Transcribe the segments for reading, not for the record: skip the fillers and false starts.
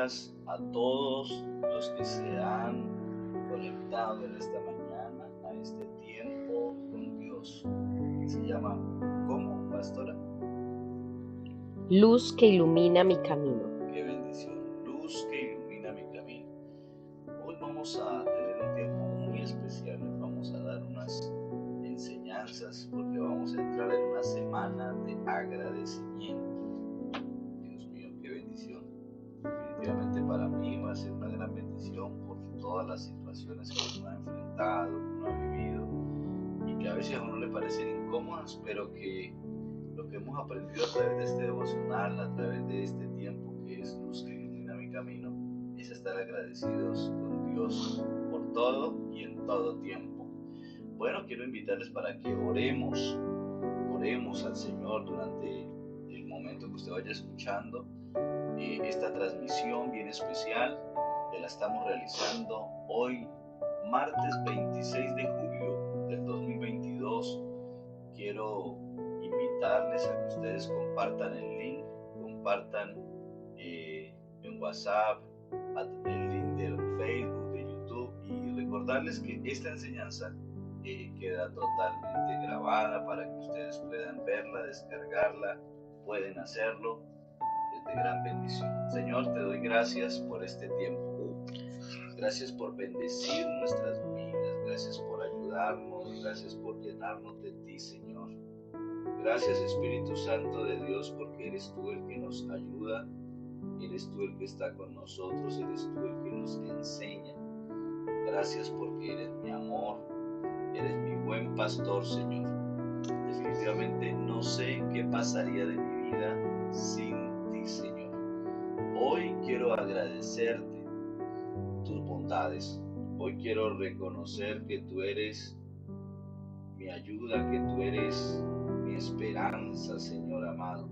días a todos los que se han conectado en esta mañana a este tiempo con Dios, que se llama, ¿cómo, pastora? Luz que ilumina mi camino. Qué bendición, luz que ilumina mi camino. Hoy vamos a tener un tiempo muy especial, les vamos a dar unas enseñanzas porque vamos a entrar en una semana de agradecimiento. Dios mío, qué bendición. Definitivamente para mí va a ser una gran bendición por todas las situaciones que uno ha enfrentado, que uno ha vivido y que a veces a uno le parecen incómodas, pero que lo que hemos aprendido a través de este devocional, a través de este tiempo que es luz que ilumina mi camino, es estar agradecidos con Dios por todo y en todo tiempo. Bueno, quiero invitarles para que oremos al Señor durante el momento que usted vaya escuchando esta transmisión bien especial, que la estamos realizando hoy, martes 26 de julio del 2022. Quiero invitarles a que ustedes compartan el link, compartan en WhatsApp, el link de Facebook, de YouTube, y recordarles que esta enseñanza queda totalmente grabada para que ustedes puedan verla, descargarla, pueden hacerlo, es de gran bendición. Señor, te doy gracias por este tiempo. Gracias por bendecir nuestras vidas, gracias por ayudarnos, gracias por llenarnos de ti, Señor. Gracias, Espíritu Santo de Dios, porque eres tú el que nos ayuda, eres tú el que está con nosotros, eres tú el que nos enseña. Gracias porque eres mi amor, eres mi buen pastor, Señor. Definitivamente no sé qué pasaría de mi vida sin ti, Señor. Hoy quiero agradecerte tus bondades. Hoy quiero reconocer que tú eres mi ayuda, que tú eres mi esperanza, Señor amado.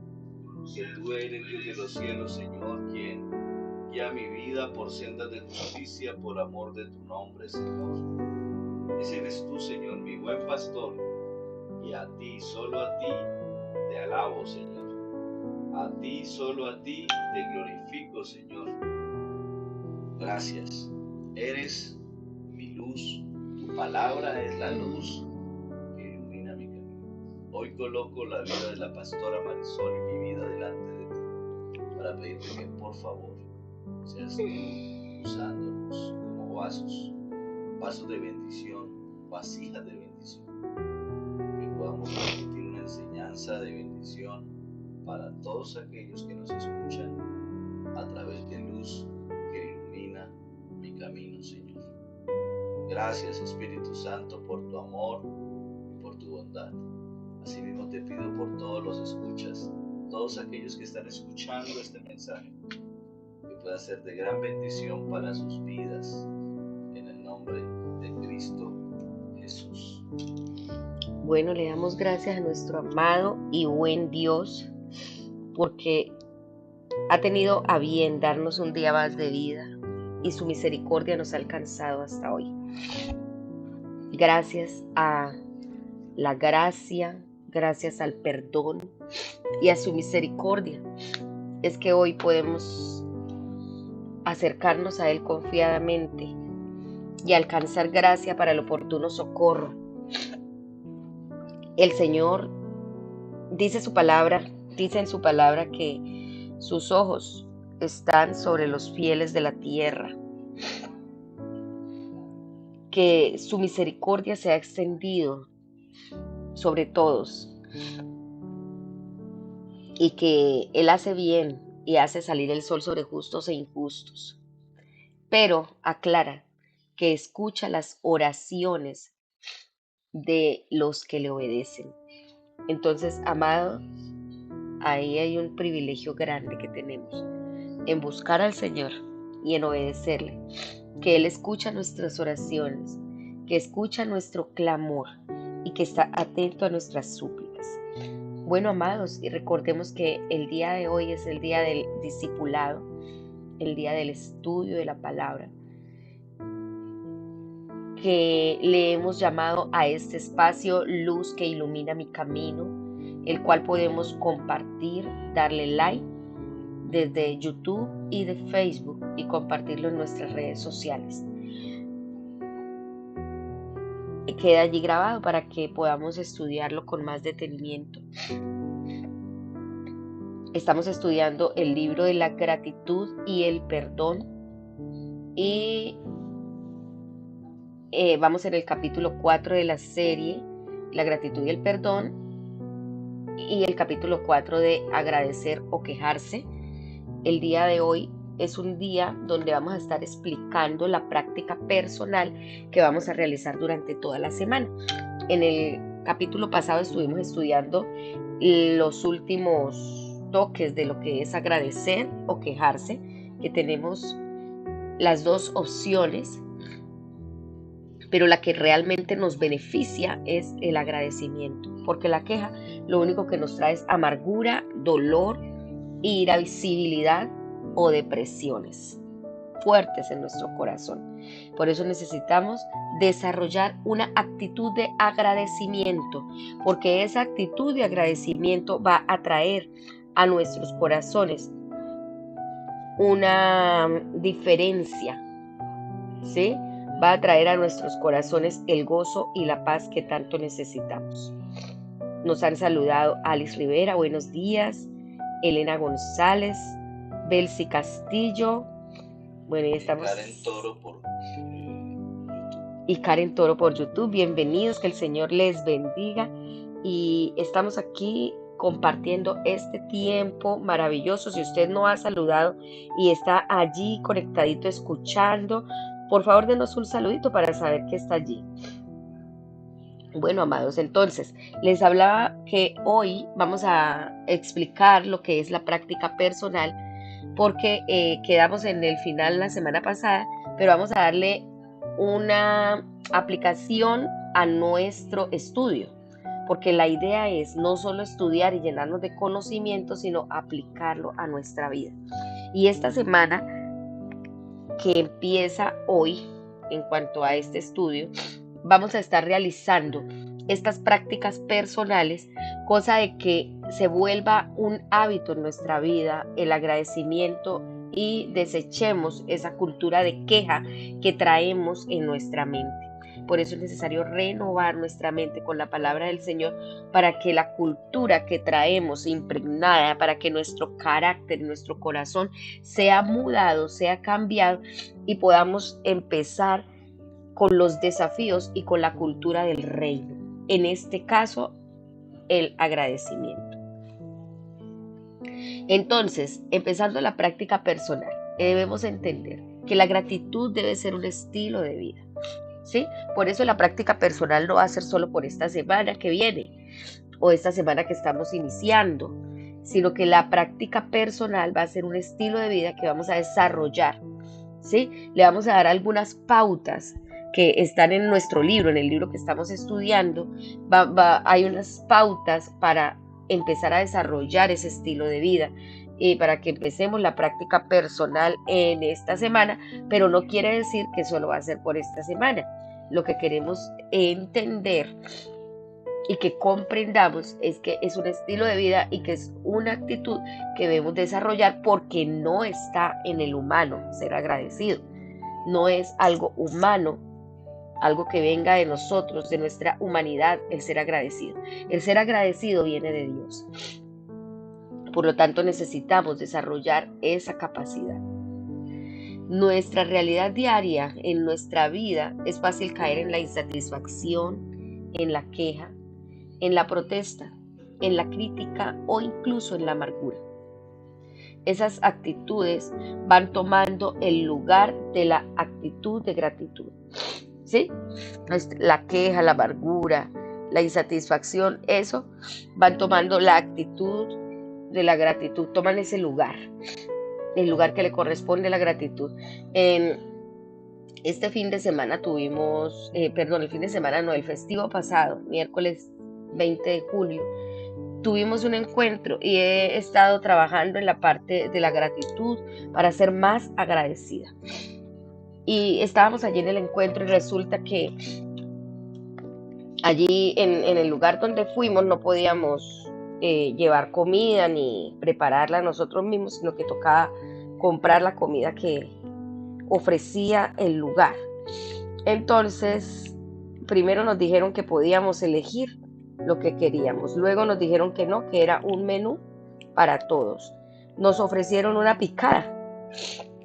Que tú eres Dios de los cielos, Señor, quien guía mi vida por sendas de justicia, por amor de tu nombre, Señor. Ese eres tú, Señor, mi buen pastor, y a ti, solo a ti, te alabo, Señor. A ti, solo a ti, te glorifico, Señor. Gracias. Eres mi luz, tu palabra es la luz que ilumina mi camino. Hoy coloco la vida de la pastora Marisol y mi vida delante de ti, para pedirte que por favor seas tú usándonos como vasos de bendición, vasijas de bendición, que podamos transmitir una enseñanza de bendición para todos aquellos que nos escuchan a través de luz que ilumina mi camino, Señor. Gracias, Espíritu Santo, por tu amor y por tu bondad. Asimismo te pido por todos los escuchas, todos aquellos que están escuchando este mensaje, que pueda ser de gran bendición para sus vidas, en el nombre de Cristo Jesús. Bueno, le damos gracias a nuestro amado y buen Dios porque ha tenido a bien darnos un día más de vida y su misericordia nos ha alcanzado hasta hoy. Gracias a la gracia, gracias al perdón y a su misericordia es que hoy podemos acercarnos a Él confiadamente y alcanzar gracia para el oportuno socorro. El Señor dice en su palabra que sus ojos están sobre los fieles de la tierra, que su misericordia se ha extendido sobre todos y que Él hace bien y hace salir el sol sobre justos e injustos. Pero aclara que escucha las oraciones de los que le obedecen. Entonces, amado, ahí hay un privilegio grande que tenemos en buscar al Señor y en obedecerle, que Él escucha nuestras oraciones, que escucha nuestro clamor y que está atento a nuestras súplicas. Bueno, amados, y recordemos que el día de hoy es el día del discipulado, el día del estudio de la palabra, que le hemos llamado a este espacio Luz que ilumina mi camino, el cual podemos compartir, darle like desde YouTube y de Facebook y compartirlo en nuestras redes sociales. Queda allí grabado para que podamos estudiarlo con más detenimiento. Estamos estudiando el libro de la gratitud y el perdón y vamos en el capítulo 4 de la serie, la gratitud y el perdón, y el capítulo 4 de agradecer o quejarse. El día de hoy es un día donde vamos a estar explicando la práctica personal que vamos a realizar durante toda la semana. En el capítulo pasado estuvimos estudiando los últimos toques de lo que es agradecer o quejarse, que tenemos las dos opciones, pero la que realmente nos beneficia es el agradecimiento, porque la queja lo único que nos trae es amargura, dolor, ira, visibilidad o depresiones fuertes en nuestro corazón. Por eso necesitamos desarrollar una actitud de agradecimiento, porque esa actitud de agradecimiento va a traer a nuestros corazones una diferencia, ¿sí? Va a traer a nuestros corazones el gozo y la paz que tanto necesitamos. Nos han saludado Alice Rivera, buenos días, Elena González, Belsi Castillo, bueno, y estamos... Karen Toro por YouTube, bienvenidos, que el Señor les bendiga. Y estamos aquí compartiendo este tiempo maravilloso. Si usted no ha saludado y está allí conectadito escuchando, por favor denos un saludito para saber que está allí. Bueno, amados, entonces les hablaba que hoy vamos a explicar lo que es la práctica personal, porque quedamos en el final la semana pasada, pero vamos a darle una aplicación a nuestro estudio, porque la idea es no solo estudiar y llenarnos de conocimiento, sino aplicarlo a nuestra vida. Y esta semana que empieza hoy, en cuanto a este estudio, vamos a estar realizando estas prácticas personales, cosa de que se vuelva un hábito en nuestra vida el agradecimiento y desechemos esa cultura de queja que traemos en nuestra mente. Por eso es necesario renovar nuestra mente con la palabra del Señor para que la cultura que traemos impregnada, para que nuestro carácter, nuestro corazón sea mudado, sea cambiado y podamos empezar con los desafíos y con la cultura del reino. En este caso, el agradecimiento. Entonces, empezando la práctica personal, debemos entender que la gratitud debe ser un estilo de vida, ¿sí? Por eso la práctica personal no va a ser solo por esta semana que viene o esta semana que estamos iniciando, sino que la práctica personal va a ser un estilo de vida que vamos a desarrollar, ¿sí? Le vamos a dar algunas pautas que están en nuestro libro, en el libro que estamos estudiando. Hay unas pautas para empezar a desarrollar ese estilo de vida y para que empecemos la práctica personal en esta semana, pero no quiere decir que solo va a ser por esta semana. Lo que queremos entender y que comprendamos es que es un estilo de vida y que es una actitud que debemos desarrollar, porque no está en el humano ser agradecido. No es algo humano, algo que venga de nosotros, de nuestra humanidad, el ser agradecido. El ser agradecido viene de Dios. Por lo tanto, necesitamos desarrollar esa capacidad. Nuestra realidad diaria en nuestra vida es fácil caer en la insatisfacción, en la queja, en la protesta, en la crítica o incluso en la amargura. Esas actitudes van tomando el lugar de la actitud de gratitud, ¿sí? La queja, la amargura, la insatisfacción, eso van tomando la actitud de la gratitud, toman ese lugar, el lugar que le corresponde a la gratitud. Este fin de semana tuvimos, el festivo pasado, miércoles 20 de julio, tuvimos un encuentro y he estado trabajando en la parte de la gratitud para ser más agradecida. Y estábamos allí en el encuentro y resulta que allí en el lugar donde fuimos no podíamos llevar comida ni prepararla nosotros mismos, sino que tocaba comprar la comida que ofrecía el lugar. Entonces, primero nos dijeron que podíamos elegir lo que queríamos. Luego nos dijeron que no, que era un menú para todos. Nos ofrecieron una picada.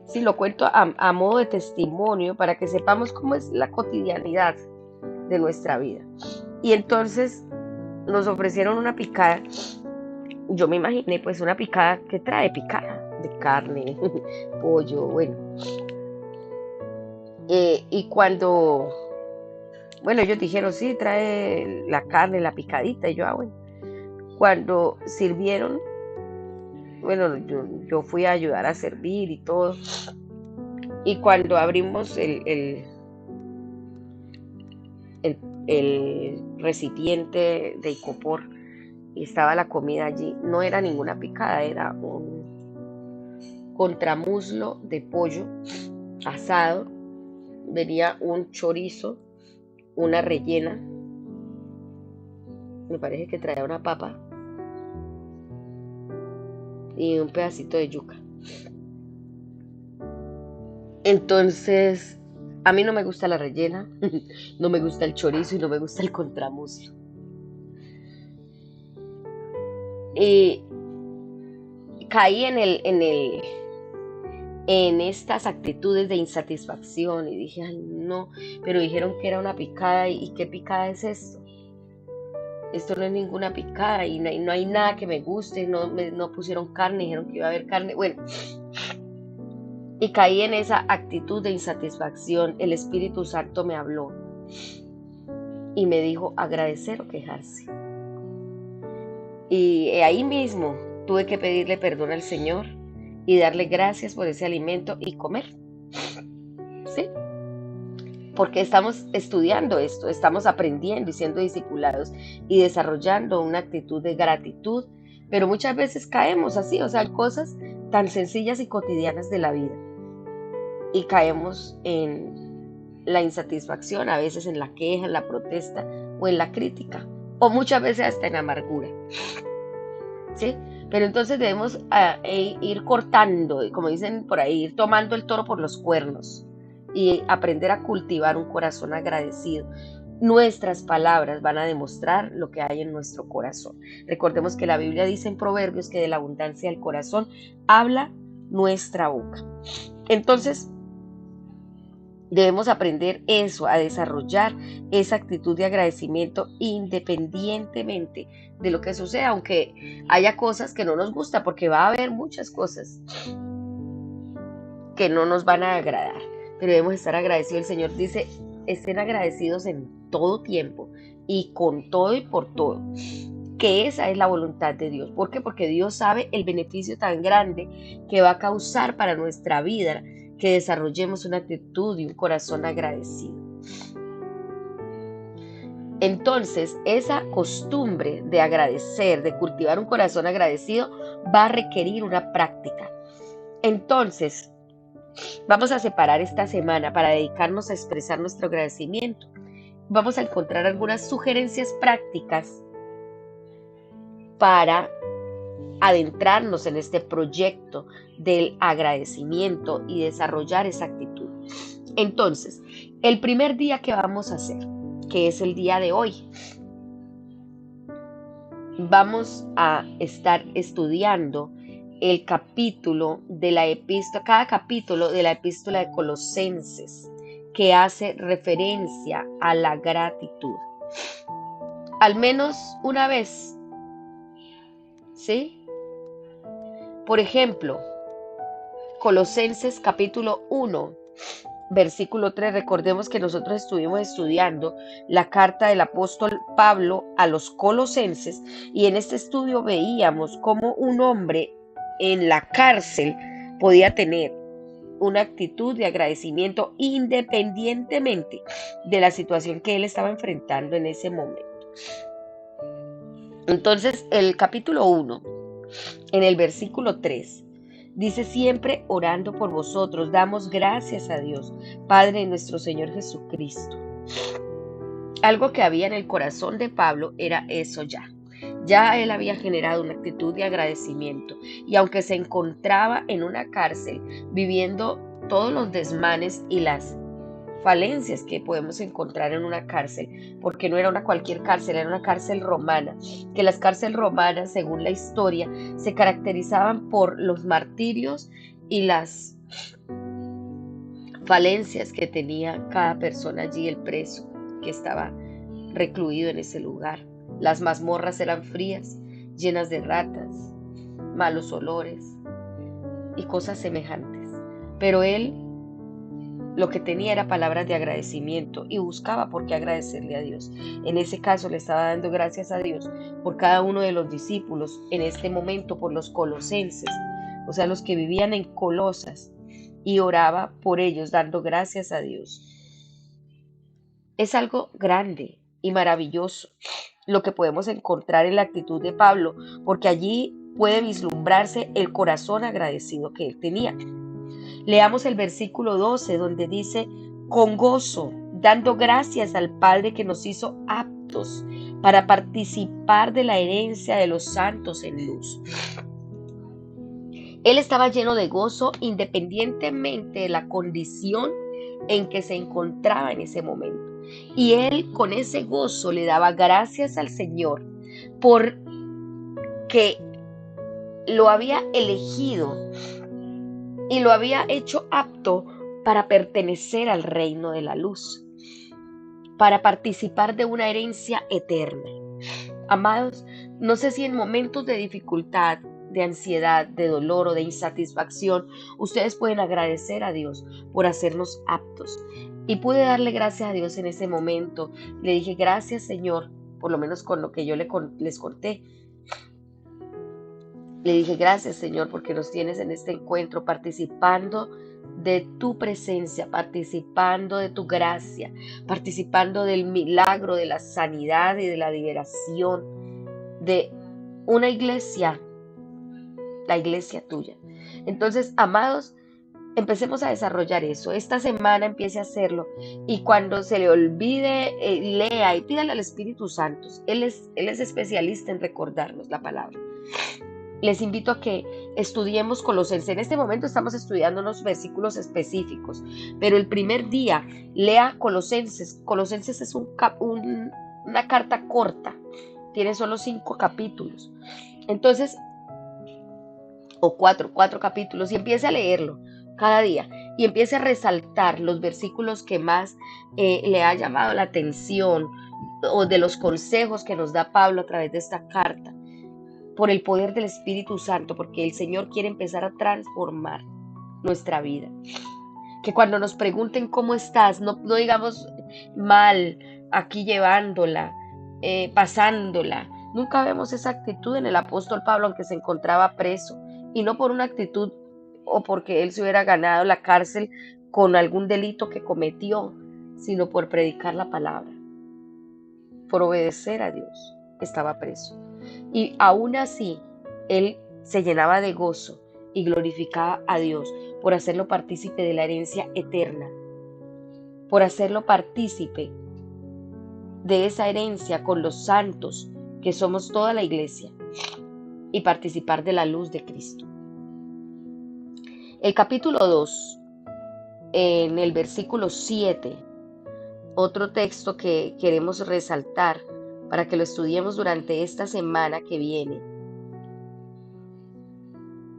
Sí, lo cuento a modo de testimonio para que sepamos cómo es la cotidianidad de nuestra vida. Y entonces nos ofrecieron una picada. Yo me imaginé pues una picada que trae picada de carne, pollo, bueno. Y cuando, bueno, ellos dijeron, sí, trae la carne, la picadita, y yo, bueno. Cuando sirvieron, bueno, yo fui a ayudar a servir y todo. Y cuando abrimos el recipiente de icopor y estaba la comida allí, no era ninguna picada, era un contramuslo de pollo asado. Venía un chorizo, una rellena, me parece que traía una papa y un pedacito de yuca. Entonces, a mí no me gusta la rellena, no me gusta el chorizo y no me gusta el contramuslo. Y caí en estas actitudes de insatisfacción y dije, ay no, pero dijeron que era una picada y ¿qué picada es esto? Esto no es ninguna picada y no hay nada que me guste, no pusieron carne, dijeron que iba a haber carne, bueno. Y caí en esa actitud de insatisfacción. El Espíritu Santo me habló y me dijo agradecer o quejarse. Y ahí mismo tuve que pedirle perdón al Señor y darle gracias por ese alimento y comer. ¿Sí? Porque estamos estudiando esto, estamos aprendiendo y siendo discipulados y desarrollando una actitud de gratitud, pero muchas veces caemos así, o sea, cosas tan sencillas y cotidianas de la vida. Y caemos en la insatisfacción, a veces en la queja, en la protesta o en la crítica, o muchas veces hasta en amargura. ¿Sí? Pero entonces debemos ir cortando, como dicen por ahí, ir tomando el toro por los cuernos y aprender a cultivar un corazón agradecido. Nuestras palabras van a demostrar lo que hay en nuestro corazón. Recordemos que la Biblia dice en Proverbios que de la abundancia del corazón habla nuestra boca. Entonces, debemos aprender eso, a desarrollar esa actitud de agradecimiento independientemente de lo que suceda, aunque haya cosas que no nos gustan, porque va a haber muchas cosas que no nos van a agradar, pero debemos estar agradecidos. El Señor dice, estén agradecidos en todo tiempo y con todo y por todo, que esa es la voluntad de Dios. ¿Por qué? Porque Dios sabe el beneficio tan grande que va a causar para nuestra vida que desarrollemos una actitud y un corazón agradecido. Entonces, esa costumbre de agradecer, de cultivar un corazón agradecido, va a requerir una práctica. Entonces, vamos a separar esta semana para dedicarnos a expresar nuestro agradecimiento. Vamos a encontrar algunas sugerencias prácticas para adentrarnos en este proyecto del agradecimiento y desarrollar esa actitud. Entonces, el primer día que vamos a hacer, que es el día de hoy, vamos a estar estudiando el capítulo de la epístola, cada capítulo de la epístola de Colosenses, que hace referencia a la gratitud. Al menos una vez, ¿sí? Por ejemplo, Colosenses capítulo 1, versículo 3, recordemos que nosotros estuvimos estudiando la carta del apóstol Pablo a los colosenses y en este estudio veíamos cómo un hombre en la cárcel podía tener una actitud de agradecimiento independientemente de la situación que él estaba enfrentando en ese momento. Entonces, el capítulo 1, en el versículo 3, dice: siempre orando por vosotros, damos gracias a Dios, Padre de nuestro Señor Jesucristo. Algo que había en el corazón de Pablo era eso ya. Ya él había generado una actitud de agradecimiento y aunque se encontraba en una cárcel viviendo todos los desmanes y las falencias que podemos encontrar en una cárcel, porque no era una cualquier cárcel, era una cárcel romana, que las cárceles romanas, según la historia, se caracterizaban por los martirios y las falencias que tenía cada persona allí, el preso que estaba recluido en ese lugar. Las mazmorras eran frías, llenas de ratas, malos olores y cosas semejantes. Pero él lo que tenía era palabras de agradecimiento y buscaba por qué agradecerle a Dios. En ese caso le estaba dando gracias a Dios por cada uno de los discípulos, en este momento por los colosenses, o sea, los que vivían en Colosas, y oraba por ellos dando gracias a Dios. Es algo grande y maravilloso lo que podemos encontrar en la actitud de Pablo, porque allí puede vislumbrarse el corazón agradecido que él tenía. Leamos el versículo 12 donde dice, con gozo, dando gracias al Padre que nos hizo aptos para participar de la herencia de los santos en luz. Él estaba lleno de gozo independientemente de la condición en que se encontraba en ese momento. Y él con ese gozo le daba gracias al Señor porque lo había elegido y lo había hecho apto para pertenecer al reino de la luz, para participar de una herencia eterna. Amados, no sé si en momentos de dificultad, de ansiedad, de dolor o de insatisfacción, ustedes pueden agradecer a Dios por hacernos aptos. Y pude darle gracias a Dios en ese momento. Le dije, gracias Señor, por lo menos con lo que yo les conté. Le dije, gracias Señor, porque nos tienes en este encuentro participando de tu presencia, participando de tu gracia, participando del milagro, de la sanidad y de la liberación de una iglesia, la iglesia tuya. Entonces, amados, empecemos a desarrollar eso. Esta semana empiece a hacerlo y cuando se le olvide, lea y pídale al Espíritu Santo. Él es especialista en recordarnos la palabra. Les invito a que estudiemos Colosenses. En este momento estamos estudiando unos versículos específicos, pero el primer día lea Colosenses. Colosenses es una carta corta, tiene solo 5 capítulos. Entonces, o cuatro capítulos, y empiece a leerlo cada día y empiece a resaltar los versículos que más le ha llamado la atención o de los consejos que nos da Pablo a través de esta carta, por el poder del Espíritu Santo, porque el Señor quiere empezar a transformar nuestra vida. Que cuando nos pregunten cómo estás, no digamos mal, aquí llevándola, pasándola. Nunca vemos esa actitud en el apóstol Pablo, aunque se encontraba preso, y no por una actitud o porque él se hubiera ganado la cárcel con algún delito que cometió, sino por predicar la palabra, por obedecer a Dios. Estaba preso. Y aún así, él se llenaba de gozo y glorificaba a Dios por hacerlo partícipe de la herencia eterna, por hacerlo partícipe de esa herencia con los santos, que somos toda la iglesia, y participar de la luz de Cristo. El capítulo 2, en el versículo 7, otro texto que queremos resaltar para que lo estudiemos durante esta semana que viene.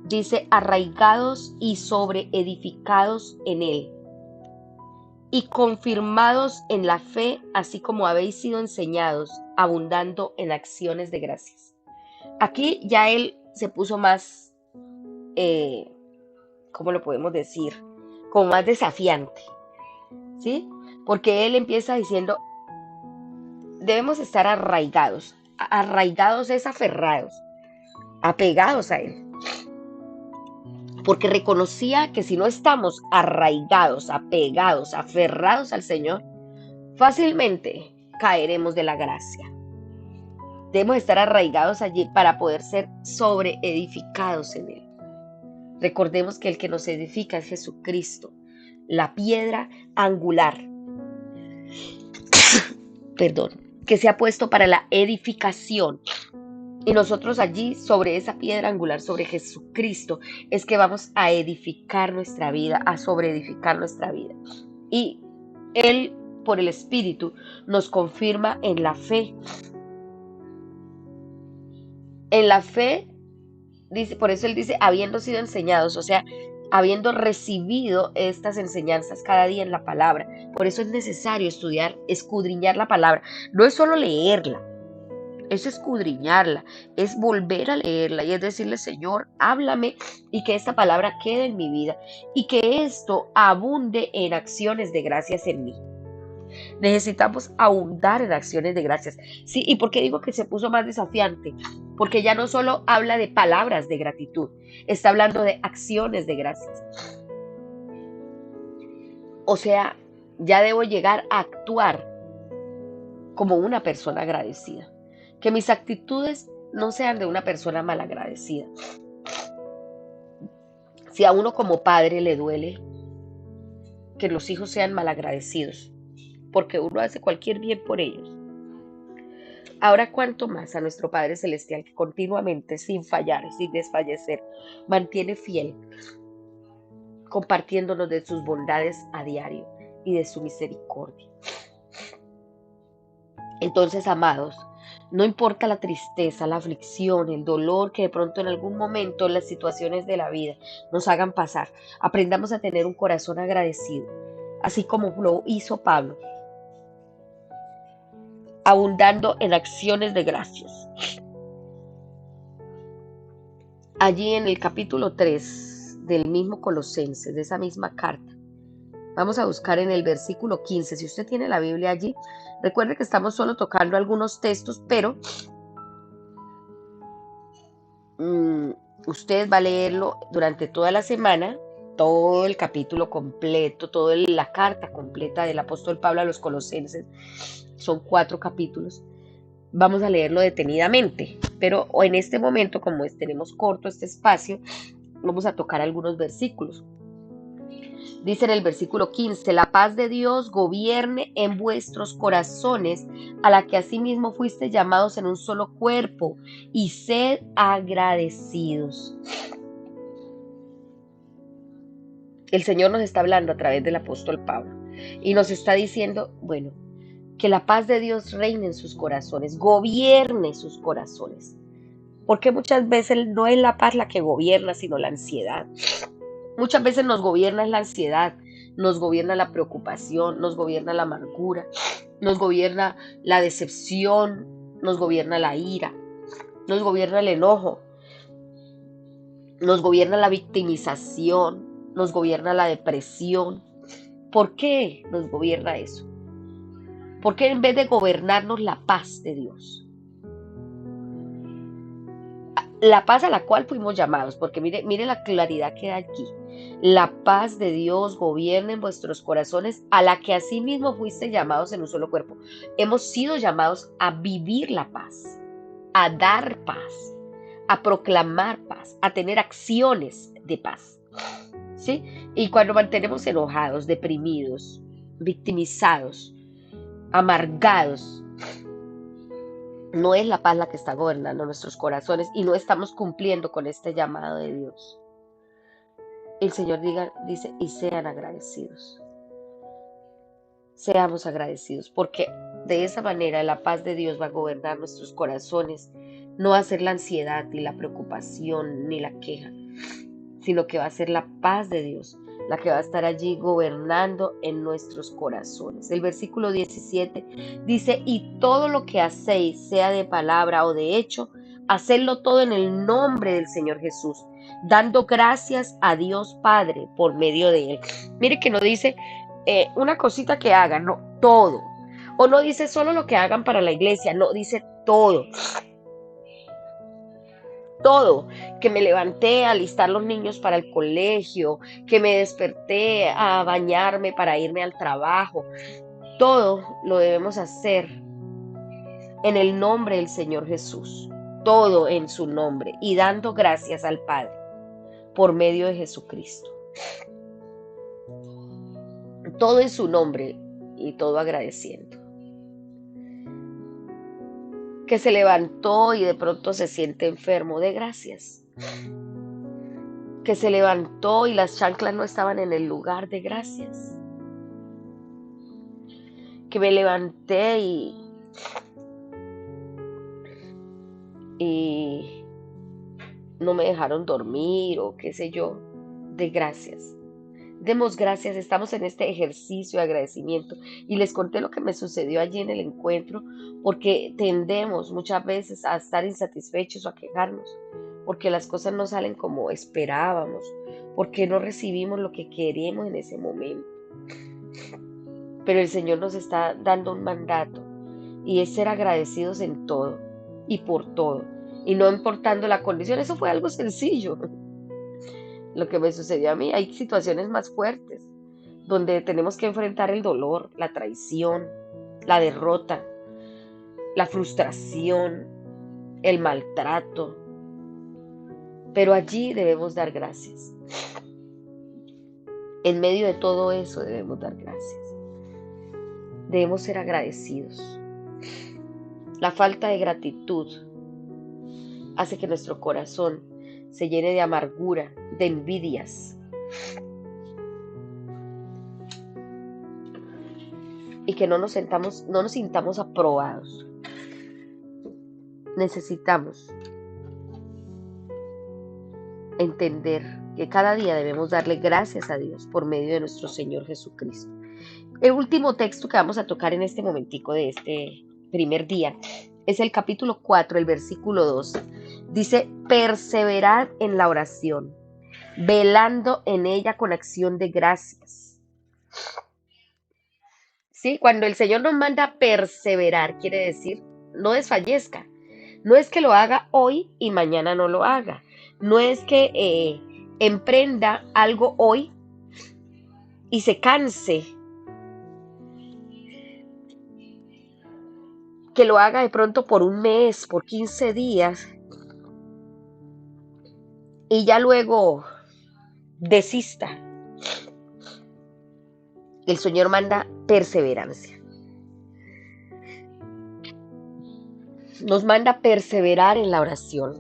Dice, arraigados y sobreedificados en él, y confirmados en la fe, así como habéis sido enseñados, abundando en acciones de gracias. Aquí ya él se puso más, ¿cómo lo podemos decir? Como más desafiante, ¿sí? Porque él empieza diciendo, debemos estar arraigados. Arraigados es aferrados, apegados a él. Porque reconocía que si no estamos arraigados, apegados, aferrados al Señor, fácilmente caeremos de la gracia. Debemos estar arraigados allí para poder ser sobreedificados en él. Recordemos que el que nos edifica es Jesucristo, la piedra angular, perdón, que se ha puesto para la edificación Y nosotros allí, sobre esa piedra angular, sobre Jesucristo, es que vamos a edificar nuestra vida, a sobreedificar nuestra vida. Y Él, por el Espíritu, nos confirma en la fe. En la fe, dice, por eso Él dice, habiendo sido enseñados, o sea, habiendo recibido estas enseñanzas cada día en la palabra. Por eso es necesario estudiar, escudriñar la palabra. No es solo leerla, es escudriñarla, es volver a leerla y es decirle, Señor, háblame y que esta palabra quede en mi vida y que esto abunde en acciones de gracias en mí. Necesitamos abundar en acciones de gracias. Sí, ¿y por qué digo que se puso más desafiante? Porque ya no solo habla de palabras de gratitud, está hablando de acciones de gracias. O sea, ya debo llegar a actuar como una persona agradecida. Que mis actitudes no sean de una persona malagradecida. Si a uno como padre le duele que los hijos sean malagradecidos, porque uno hace cualquier bien por ellos, ahora cuánto más a nuestro Padre Celestial que continuamente, sin fallar, sin desfallecer, mantiene fiel, compartiéndonos de sus bondades a diario y de su misericordia. Entonces, amados, no importa la tristeza, la aflicción, el dolor que de pronto en algún momento las situaciones de la vida nos hagan pasar, aprendamos a tener un corazón agradecido, así como lo hizo Pablo, abundando en acciones de gracias. Allí en el capítulo 3 del mismo Colosenses, de esa misma carta, vamos a buscar en el versículo 15. Si usted tiene la Biblia allí, recuerde que estamos solo tocando algunos textos, pero usted va a leerlo durante toda la semana, todo el capítulo completo, toda la carta completa del apóstol Pablo a los Colosenses. Son 4 capítulos. Vamos a leerlo detenidamente, pero en este momento, como tenemos corto este espacio, vamos a tocar algunos versículos. Dice en el versículo 15, la paz de Dios gobierne en vuestros corazones, a la que asimismo fuiste llamados en un solo cuerpo, y sed agradecidos. El Señor nos está hablando a través del apóstol Pablo y nos está diciendo, bueno, que la paz de Dios reine en sus corazones, gobierne sus corazones. Porque muchas veces no es la paz la que gobierna, sino la ansiedad. Muchas veces nos gobierna la ansiedad, nos gobierna la preocupación, nos gobierna la amargura, nos gobierna la decepción, nos gobierna la ira, nos gobierna el enojo, nos gobierna la victimización, nos gobierna la depresión. ¿Por qué nos gobierna eso? ¿Por qué en vez de gobernarnos la paz de Dios? La paz a la cual fuimos llamados, porque mire la claridad que da aquí. La paz de Dios gobierne en vuestros corazones, a la que asimismo fuiste llamados en un solo cuerpo. Hemos sido llamados a vivir la paz, a dar paz, a proclamar paz, a tener acciones de paz. ¿Sí? Y cuando mantenemos enojados, deprimidos, victimizados, amargados, no es la paz la que está gobernando nuestros corazones y no estamos cumpliendo con este llamado de Dios. El Señor dice, y sean agradecidos. Seamos agradecidos, porque de esa manera la paz de Dios va a gobernar nuestros corazones. No va a ser la ansiedad, ni la preocupación, ni la queja, sino que va a ser la paz de Dios la que va a estar allí gobernando en nuestros corazones. El versículo 17 dice, y todo lo que hacéis, sea de palabra o de hecho, hacedlo todo en el nombre del Señor Jesús, dando gracias a Dios Padre por medio de Él. Mire que no dice una cosita que hagan, no, todo. O no dice solo lo que hagan para la iglesia, no, dice todo. Todo, que me levanté a alistar los niños para el colegio, que me desperté a bañarme para irme al trabajo. Todo lo debemos hacer en el nombre del Señor Jesús, todo en su nombre y dando gracias al Padre por medio de Jesucristo. Todo en su nombre y todo agradeciendo. que se levantó y de pronto se siente enfermo, dé gracias. Que se levantó y las chanclas no estaban en el lugar, de gracias. Que me levanté y no me dejaron dormir o qué sé yo, de gracias. Demos gracias, estamos en este ejercicio de agradecimiento y les conté lo que me sucedió allí en el encuentro, porque tendemos muchas veces a estar insatisfechos o a quejarnos, porque las cosas no salen como esperábamos, porque no recibimos lo que queremos en ese momento. Pero el Señor nos está dando un mandato y es ser agradecidos en todo y por todo, y no importando la condición. Eso fue algo sencillo, lo que me sucedió a mí. Hay situaciones más fuertes donde tenemos que enfrentar el dolor, la traición, la derrota, la frustración, el maltrato, pero allí debemos dar gracias. En medio de todo eso debemos dar gracias. Debemos ser agradecidos. La falta de gratitud hace que nuestro corazón se llene de amargura, de envidias, y que no nos sintamos aprobados. Necesitamos entender que cada día debemos darle gracias a Dios por medio de nuestro Señor Jesucristo. El último texto que vamos a tocar en este momentico de este primer día es el capítulo 4, el versículo 12. Dice: perseverad en la oración, velando en ella con acción de gracias. ¿Sí? Cuando el Señor nos manda perseverar, quiere decir no desfallezca. No es que lo haga hoy y mañana no lo haga. No es que emprenda algo hoy y se canse. Que lo haga de pronto por un mes, por 15 días y ya luego desista. El Señor manda perseverancia. Nos manda perseverar en la oración,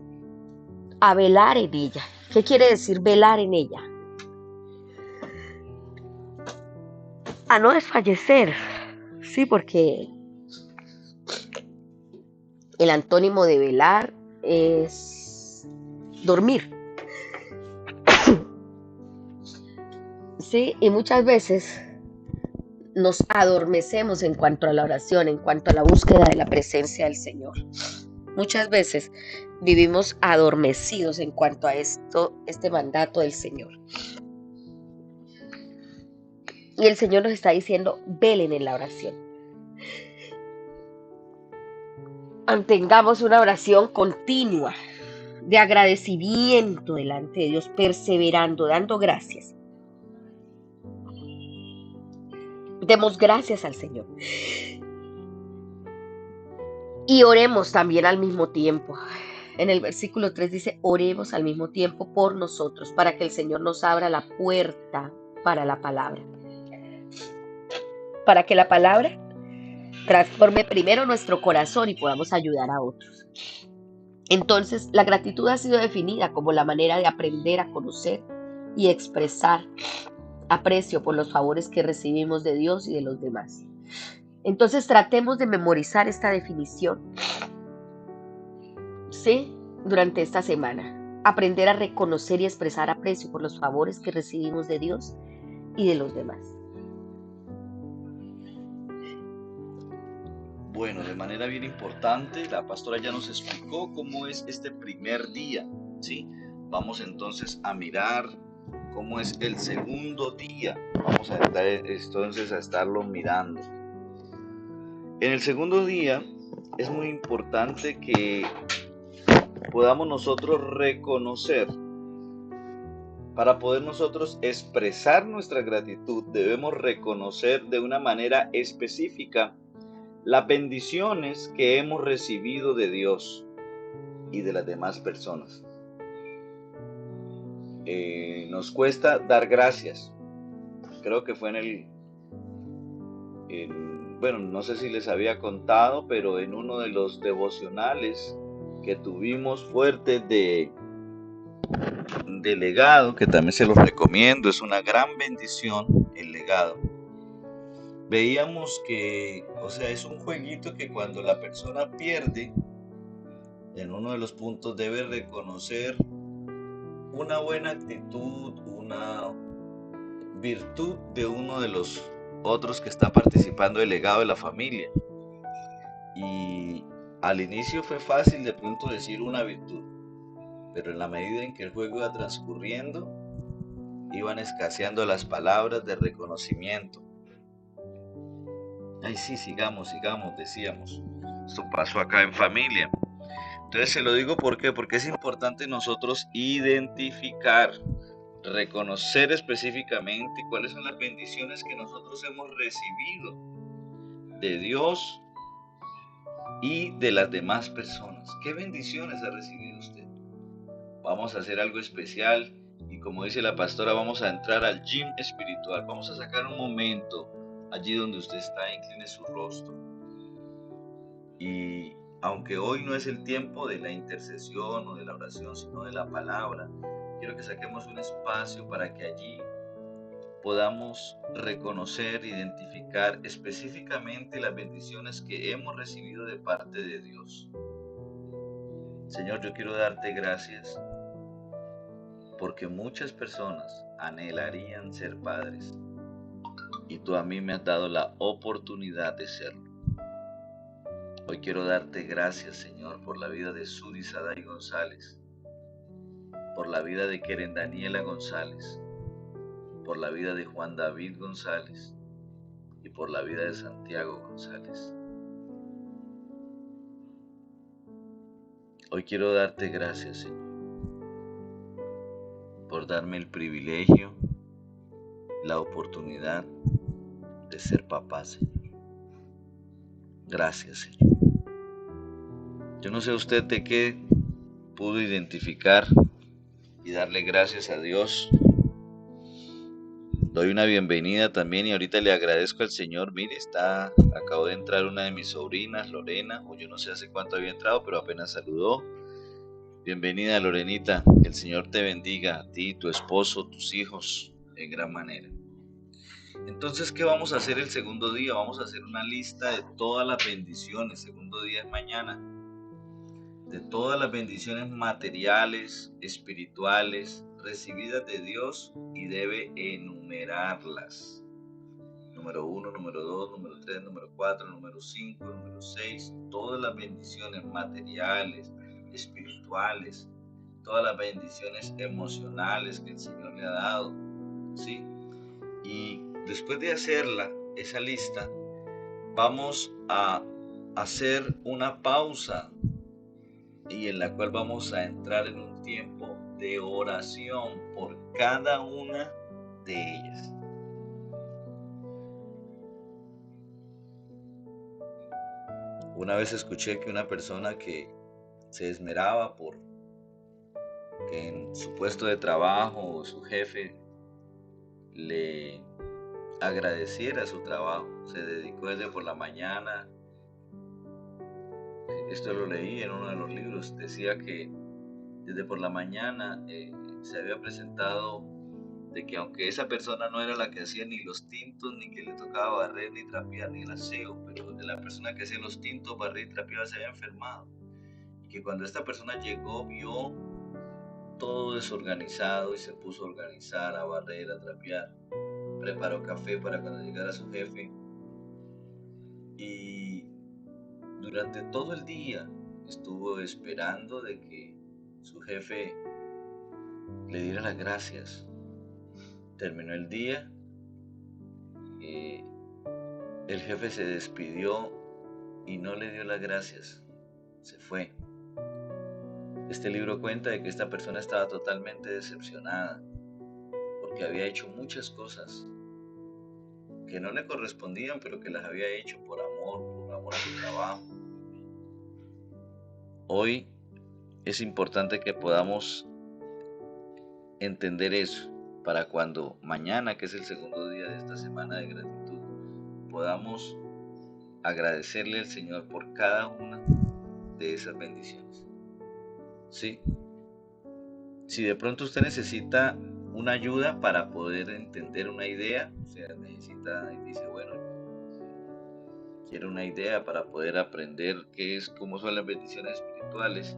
a velar en ella. ¿Qué quiere decir velar en ella? A no desfallecer. Sí, porque el antónimo de velar es dormir. Sí, y muchas veces nos adormecemos en cuanto a la oración, en cuanto a la búsqueda de la presencia del Señor. Muchas veces vivimos adormecidos en cuanto a este mandato del Señor. Y el Señor nos está diciendo: velen en la oración. Mantengamos una oración continua de agradecimiento delante de Dios, perseverando, dando gracias. Demos gracias al Señor. Y oremos también al mismo tiempo. En el versículo 3 dice: oremos al mismo tiempo por nosotros, para que el Señor nos abra la puerta para la palabra. Para que la palabra transforme primero nuestro corazón y podamos ayudar a otros. Entonces, la gratitud ha sido definida como la manera de aprender a conocer y expresar aprecio por los favores que recibimos de Dios y de los demás. Entonces, tratemos de memorizar esta definición, ¿sí? Durante esta semana. Aprender a reconocer y expresar aprecio por los favores que recibimos de Dios y de los demás. Bueno, de manera bien importante, la pastora ya nos explicó cómo es este primer día, ¿sí? Vamos entonces a mirar cómo es el segundo día. Vamos a estar, entonces a estarlo mirando. En el segundo día es muy importante que podamos nosotros reconocer. Para poder nosotros expresar nuestra gratitud, debemos reconocer de una manera específica las bendiciones que hemos recibido de Dios y de las demás personas. Nos cuesta dar gracias. Creo que fue en bueno, no sé si les había contado, pero en uno de los devocionales que tuvimos fuertes de legado, que también se los recomiendo, es una gran bendición el legado. Veíamos que, o sea, es un jueguito que cuando la persona pierde, en uno de los puntos debe reconocer una buena actitud, una virtud de uno de los otros que está participando del legado de la familia. Y al inicio fue fácil de pronto decir una virtud, pero en la medida en que el juego iba transcurriendo, iban escaseando las palabras de reconocimiento. Ay, sí, sigamos, decíamos. Esto pasó acá en familia. Entonces se lo digo ¿por qué? Porque es importante nosotros identificar, reconocer específicamente cuáles son las bendiciones que nosotros hemos recibido de Dios y de las demás personas. ¿Qué bendiciones ha recibido usted? Vamos a hacer algo especial y como dice la pastora, vamos a entrar al gym espiritual. Vamos a sacar un momento allí donde usted está, incline su rostro. Y aunque hoy no es el tiempo de la intercesión o de la oración, sino de la palabra, quiero que saquemos un espacio para que allí podamos reconocer, identificar específicamente las bendiciones que hemos recibido de parte de Dios. Señor, yo quiero darte gracias porque muchas personas anhelarían ser padres y tú a mí me has dado la oportunidad de serlo. Hoy quiero darte gracias, Señor, por la vida de Suri Saday González, por la vida de Keren Daniela González, por la vida de Juan David González y por la vida de Santiago González. Hoy quiero darte gracias, Señor, por darme el privilegio, la oportunidad de ser papá, Señor. Gracias, Señor. Yo no sé usted de qué pudo identificar y darle gracias a Dios. Doy una bienvenida también y ahorita le agradezco al Señor. Mire, acabó de entrar una de mis sobrinas, Lorena, o yo no sé hace cuánto había entrado, pero apenas saludó. Bienvenida, Lorenita, que el Señor te bendiga a ti, tu esposo, tus hijos, en gran manera. Entonces, ¿qué vamos a hacer el segundo día? Vamos a hacer una lista de todas las bendiciones. El segundo día es mañana. De todas las bendiciones materiales, espirituales, recibidas de Dios y debe enumerarlas. Número 1, número 2, número 3, número 4, número 5, número 6. Todas las bendiciones materiales, espirituales, todas las bendiciones emocionales que el Señor le ha dado. ¿Sí? Y después de hacerla, esa lista, vamos a hacer una pausa y en la cual vamos a entrar en un tiempo de oración por cada una de ellas. Una vez escuché que una persona que se esmeraba por que en su puesto de trabajo su jefe le agradeciera su trabajo, se dedicó desde por la mañana. Esto lo leí en uno de los libros, decía que desde por la mañana se había presentado de que aunque esa persona no era la que hacía ni los tintos, ni que le tocaba barrer, ni trapear, ni el aseo, pero de la persona que hacía los tintos, barrer y trapear se había enfermado. Y que cuando esta persona llegó, vio todo desorganizado y se puso a organizar, a barrer, a trapear. Preparó café para cuando llegara su jefe. Y durante todo el día estuvo esperando de que su jefe le diera las gracias. Terminó el día, el jefe se despidió y no le dio las gracias, se fue. Este libro cuenta de que esta persona estaba totalmente decepcionada porque había hecho muchas cosas que no le correspondían, pero que las había hecho por amor a su trabajo. Hoy es importante que podamos entender eso para cuando mañana, que es el segundo día de esta semana de gratitud, podamos agradecerle al Señor por cada una de esas bendiciones. ¿Sí? Si de pronto usted necesita una ayuda para poder entender una idea, o sea, necesita, dice, bueno, quiero una idea para poder aprender cómo son las bendiciones espirituales,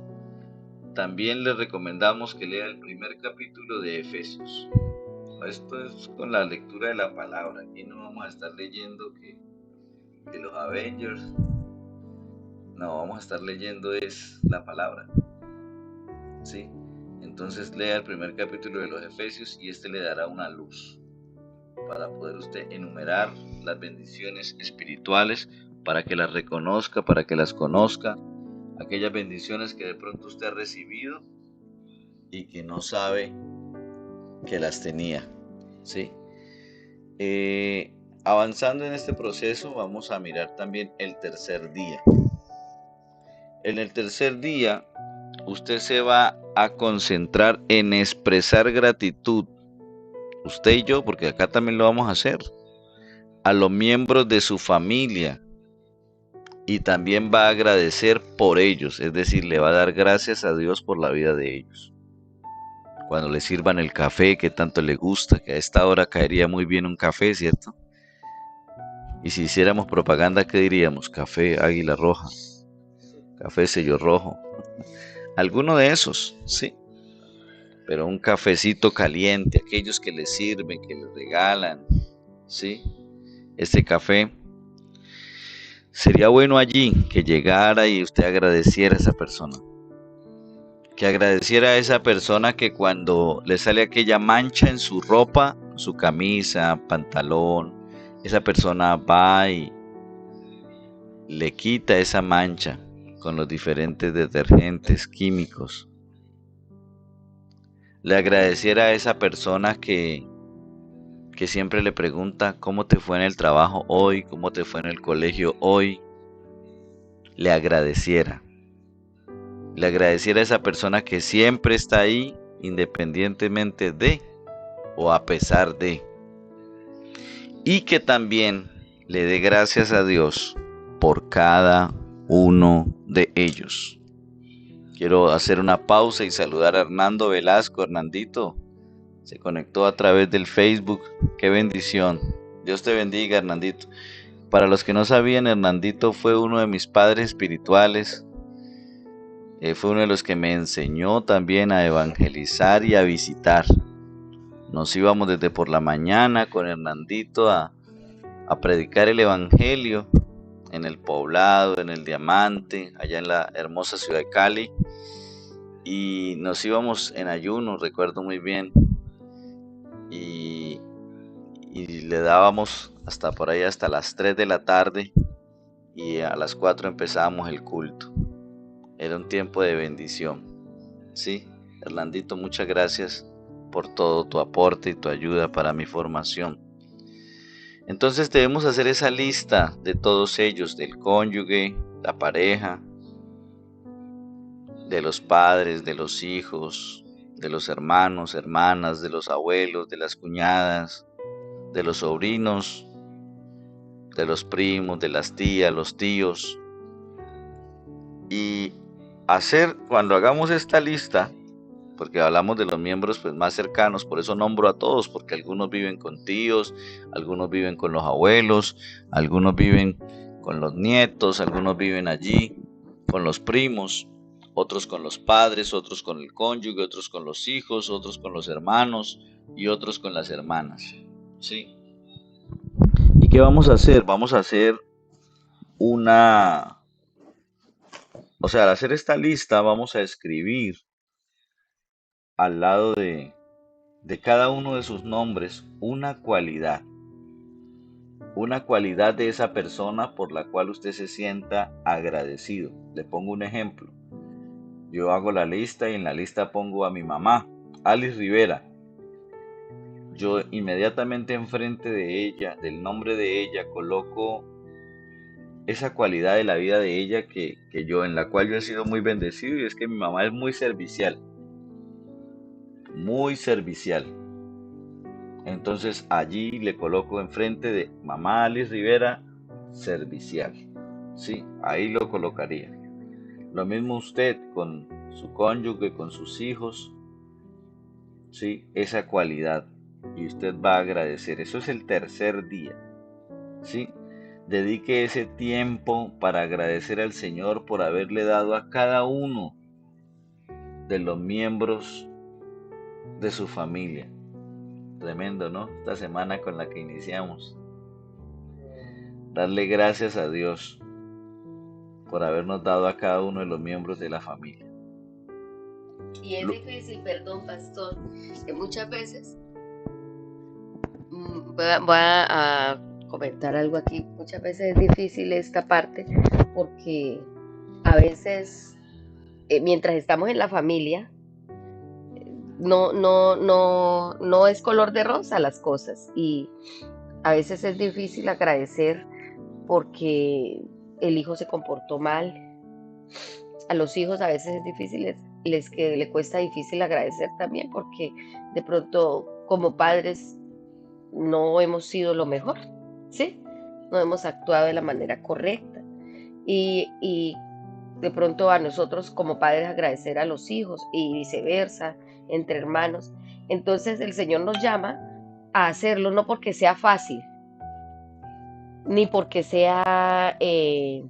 también le recomendamos que lea el primer capítulo de Efesios. Esto es con la lectura de la palabra. Aquí no vamos a estar leyendo que los Avengers. No, vamos a estar leyendo es la palabra. ¿Sí? Entonces lea el primer capítulo de los Efesios y este le dará una luz para poder usted enumerar las bendiciones espirituales, para que las reconozca, para que las conozca, aquellas bendiciones que de pronto usted ha recibido y que no sabe que las tenía. ¿Sí? Avanzando en este proceso, vamos a mirar también el tercer día. En el tercer día, usted se va a concentrar en expresar gratitud, usted y yo, porque acá también lo vamos a hacer, a los miembros de su familia, y también va a agradecer por ellos, es decir, le va a dar gracias a Dios por la vida de ellos. Cuando le sirvan el café que tanto le gusta, que a esta hora caería muy bien un café, ¿cierto? Y si hiciéramos propaganda, ¿qué diríamos? Café Águila Roja, café Sello Rojo, alguno de esos, sí. Pero un cafecito caliente, aquellos que le sirven, que le regalan, ¿sí? Este café, sería bueno allí que llegara y usted agradeciera a esa persona. Que agradeciera a esa persona que cuando le sale aquella mancha en su ropa, su camisa, pantalón, esa persona va y le quita esa mancha con los diferentes detergentes químicos. Le agradeciera a esa persona que siempre le pregunta cómo te fue en el trabajo hoy, cómo te fue en el colegio hoy. Le agradeciera a esa persona que siempre está ahí, independientemente de o a pesar de, y que también le dé gracias a Dios por cada uno de ellos. Quiero hacer una pausa y saludar a Hernando Velasco. Hernandito se conectó a través del Facebook. Qué bendición. Dios te bendiga, Hernandito. Para los que no sabían, Hernandito fue uno de mis padres espirituales. Fue uno de los que me enseñó también a evangelizar y a visitar. Nos íbamos desde por la mañana con Hernandito a predicar el evangelio en el Poblado, en el Diamante, allá en la hermosa ciudad de Cali. Y nos íbamos en ayuno, recuerdo muy bien. Y le dábamos hasta por ahí, hasta las 3 de la tarde. Y a las 4 empezábamos el culto. Era un tiempo de bendición. Sí, Hernandito, muchas gracias por todo tu aporte y tu ayuda para mi formación. Entonces debemos hacer esa lista de todos ellos, del cónyuge, la pareja, de los padres, de los hijos, de los hermanos, hermanas, de los abuelos, de las cuñadas, de los sobrinos, de los primos, de las tías, los tíos. Y cuando hagamos esta lista, porque hablamos de los miembros pues más cercanos, por eso nombro a todos, porque algunos viven con tíos, algunos viven con los abuelos, algunos viven con los nietos, algunos viven allí con los primos, otros con los padres, otros con el cónyuge, otros con los hijos, otros con los hermanos y otros con las hermanas. ¿Sí? ¿Y qué vamos a hacer? Vamos a hacer al hacer esta lista vamos a escribir al lado de cada uno de sus nombres una cualidad de esa persona por la cual usted se sienta agradecido. Le pongo un ejemplo. Yo hago la lista y en la lista pongo a mi mamá, Alice Rivera. Yo inmediatamente enfrente de ella, del nombre de ella, coloco esa cualidad de la vida de ella en la cual yo he sido muy bendecido, y es que mi mamá es muy servicial. Muy servicial. Entonces allí le coloco enfrente de mamá Alice Rivera, servicial. Sí, ahí lo colocaría. Lo mismo usted con su cónyuge, con sus hijos, sí, esa cualidad. Y usted va a agradecer. Eso es el tercer día, sí. Dedique ese tiempo para agradecer al Señor por haberle dado a cada uno de los miembros de su familia. Tremendo, ¿no? Esta semana con la que iniciamos. Darle gracias a Dios por habernos dado a cada uno de los miembros de la familia. Y es difícil, perdón, pastor, que muchas veces, voy a comentar algo aquí, muchas veces es difícil esta parte porque a veces, mientras estamos en la familia, no es color de rosa las cosas y a veces es difícil agradecer porque el hijo se comportó mal. A los hijos a veces es difícil, que le cuesta difícil agradecer también porque de pronto como padres no hemos sido lo mejor, ¿sí? No hemos actuado de la manera correcta. Y de pronto a nosotros como padres agradecer a los hijos y viceversa, entre hermanos. Entonces el Señor nos llama a hacerlo no porque sea fácil, ni porque sea de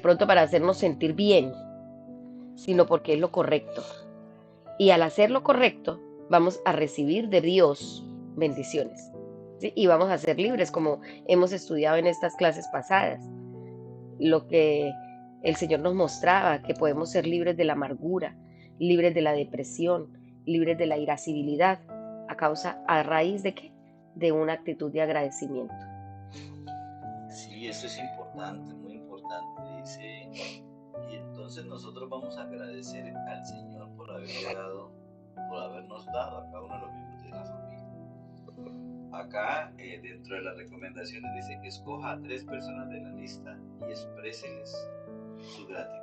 pronto para hacernos sentir bien, sino porque es lo correcto. Y al hacer lo correcto, vamos a recibir de Dios bendiciones. ¿Sí? Y vamos a ser libres, como hemos estudiado en estas clases pasadas. Lo que el Señor nos mostraba, que podemos ser libres de la amargura, libres de la depresión, libres de la irascibilidad, a raíz de qué? De una actitud de agradecimiento. Sí, eso es importante, muy importante. Dice, y entonces nosotros vamos a agradecer al Señor por habernos dado a cada uno de los miembros de la familia. Acá, dentro de las recomendaciones, dice que escoja a 3 personas de la lista y expréseles su gratitud,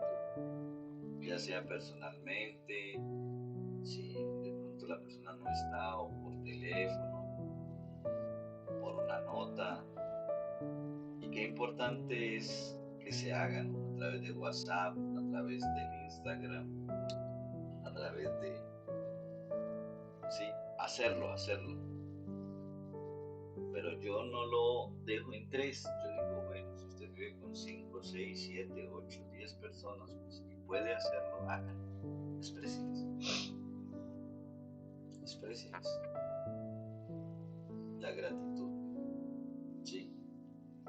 ya sea personalmente, si de pronto la persona no está, o por teléfono, por una nota. Y qué importante es que se hagan, ¿no? A través de WhatsApp, a través del Instagram, a través de, sí, hacerlo. Pero yo no lo dejo en 3. Yo digo, bueno, si usted vive con 5, 6, 7, 8, 10 personas, pues, y puede hacerlo, háganlo. Exprésieles la gratitud, sí. Y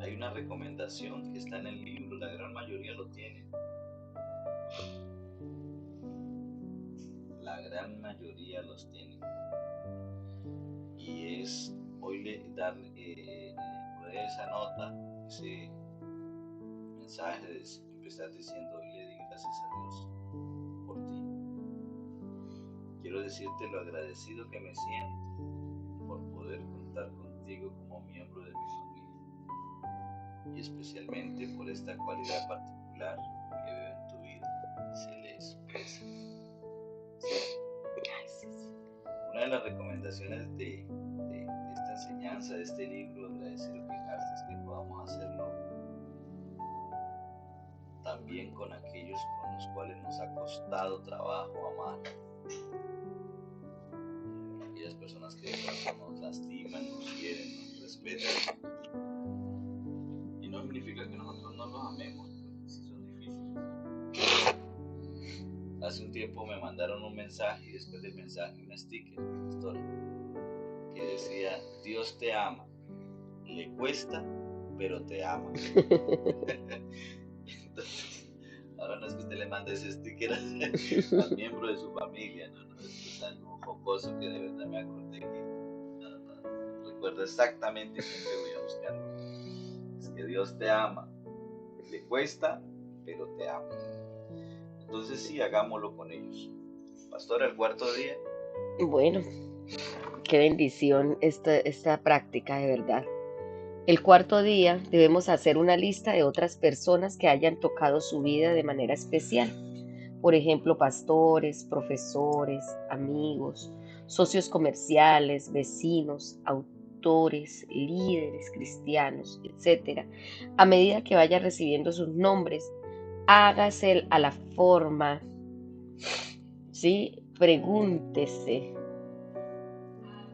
hay una recomendación que está en el libro, la gran mayoría lo tiene. La gran mayoría los tiene. Y es hoy poner esa nota, ese mensaje de empezar diciendo: hoy le di gracias a Dios por ti. Quiero decirte lo agradecido que me siento por poder contar contigo como miembro de mi familia, y especialmente por esta cualidad particular que veo en tu vida. Se le expresa. Una de las recomendaciones de esta enseñanza, de este libro, Agradecer o Quejarse, es que podamos hacerlo también con aquellos con los cuales nos ha costado trabajo amar. Aquellas personas que de pronto nos lastiman, nos hieren, nos respetan. Y no significa que nosotros no los amemos, porque sí son difíciles. Hace un tiempo me mandaron un mensaje y después del mensaje un sticker, pastor, que decía: Dios te ama, le cuesta, pero te ama. Entonces, ahora no es que usted le mande ese sticker al miembro de su familia, no, es algo jocoso que de verdad me acordé que no recuerdo exactamente, siempre voy a buscarlo. Es que Dios te ama, le cuesta, pero te ama. Entonces sí, hagámoslo con ellos. Pastor, el 4.º día. Bueno, qué bendición esta práctica, de verdad. El 4.º día debemos hacer una lista de otras personas que hayan tocado su vida de manera especial. Por ejemplo, pastores, profesores, amigos, socios comerciales, vecinos, autores, líderes cristianos, etcétera, a medida que vaya recibiendo sus nombres, hágase a la forma, ¿sí? Pregúntese,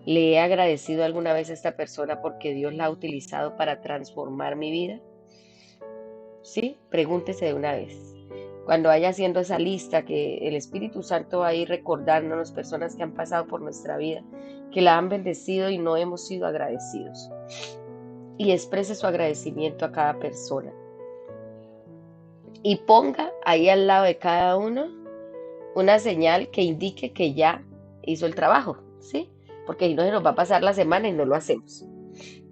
¿le he agradecido alguna vez a esta persona porque Dios la ha utilizado para transformar mi vida? ¿Sí? Pregúntese de una vez. Cuando vaya haciendo esa lista, que el Espíritu Santo va a ir recordándonos personas que han pasado por nuestra vida, que la han bendecido y no hemos sido agradecidos. Y exprese su agradecimiento a cada persona. Y ponga ahí al lado de cada uno una señal que indique que ya hizo el trabajo, ¿sí? Porque si no se nos va a pasar la semana y no lo hacemos.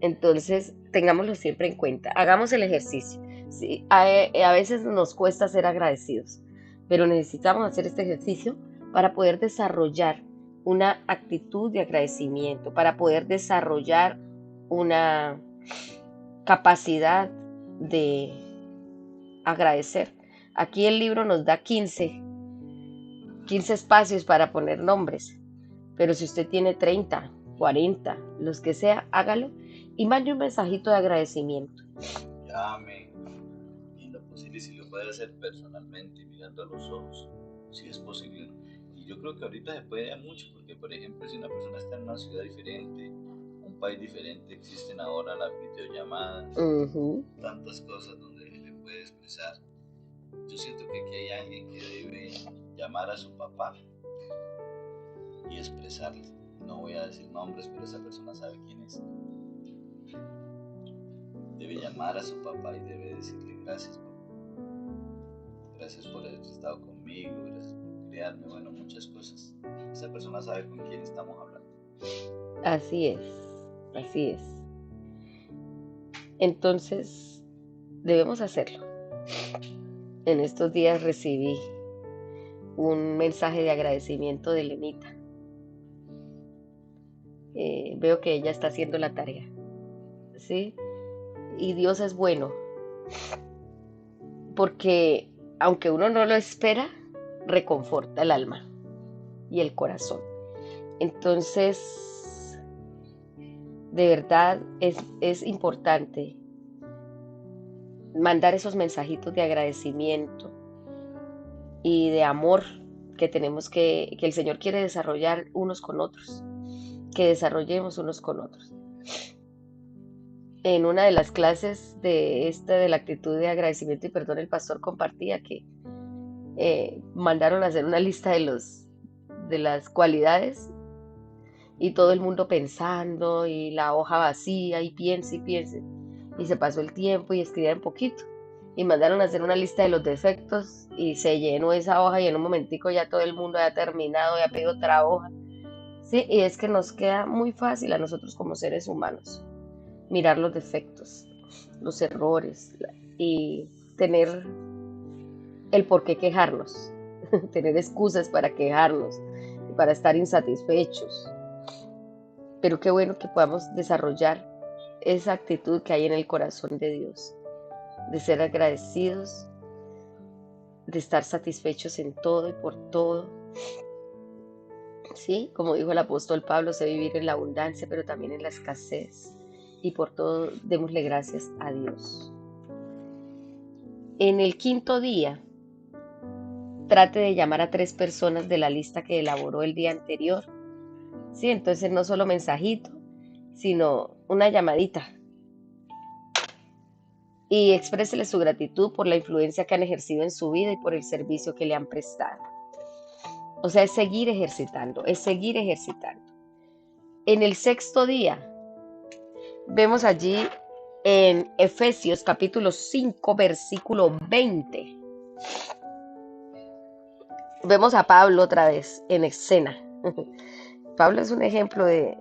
Entonces, tengámoslo siempre en cuenta. Hagamos el ejercicio. Sí, a veces nos cuesta ser agradecidos, pero necesitamos hacer este ejercicio para poder desarrollar una actitud de agradecimiento, para poder desarrollar una capacidad de agradecer. Aquí el libro nos da 15 espacios para poner nombres, pero si usted tiene 30, 40, los que sea, hágalo y mande un mensajito de agradecimiento. Llame, y en lo posible, si lo puede hacer personalmente, mirando a los ojos, si es posible. Y yo creo que ahorita se puede mucho, porque por ejemplo, si una persona está en una ciudad diferente, un país diferente, existen ahora las videollamadas, tantas cosas donde se le puede expresar. Yo siento que aquí hay alguien que debe llamar a su papá y expresarle. No voy a decir nombres, pero esa persona sabe quién es. Debe llamar a su papá y debe decirle gracias, papá. Gracias por haber estado conmigo, gracias por criarme, bueno, muchas cosas. Esa persona sabe con quién estamos hablando. Así es, así es. Entonces, debemos hacerlo. En estos días recibí un mensaje de agradecimiento de Lenita. Veo que ella está haciendo la tarea, ¿sí? Y Dios es bueno, porque aunque uno no lo espera, reconforta el alma y el corazón. Entonces, de verdad es importante mandar esos mensajitos de agradecimiento y de amor que tenemos que el Señor quiere desarrollar unos con otros, que desarrollemos unos con otros. En una de las clases de la actitud de agradecimiento y perdón, el pastor compartía que mandaron a hacer una lista de las cualidades y todo el mundo pensando y la hoja vacía y piense y se pasó el tiempo y escribían poquito y mandaron a hacer una lista de los defectos y se llenó esa hoja y en un momentico ya todo el mundo había terminado y ha pedido otra hoja. Sí, y es que nos queda muy fácil a nosotros como seres humanos mirar los defectos, los errores y tener el por qué quejarnos, tener excusas para quejarnos, para estar insatisfechos. Pero qué bueno que podamos desarrollar esa actitud que hay en el corazón de Dios, de ser agradecidos, de estar satisfechos en todo y por todo. Sí, como dijo el apóstol Pablo, sé vivir en la abundancia, pero también en la escasez. Y por todo démosle gracias a Dios. En el quinto día, trate de llamar a 3 personas de la lista que elaboró el día anterior. Sí, entonces no solo mensajito, sino una llamadita. Y exprésele su gratitud por la influencia que han ejercido en su vida y por el servicio que le han prestado. O sea, es seguir ejercitando, es seguir ejercitando. En el sexto día, vemos allí en Efesios capítulo 5, versículo 20. Vemos a Pablo otra vez en escena. Pablo es un ejemplo de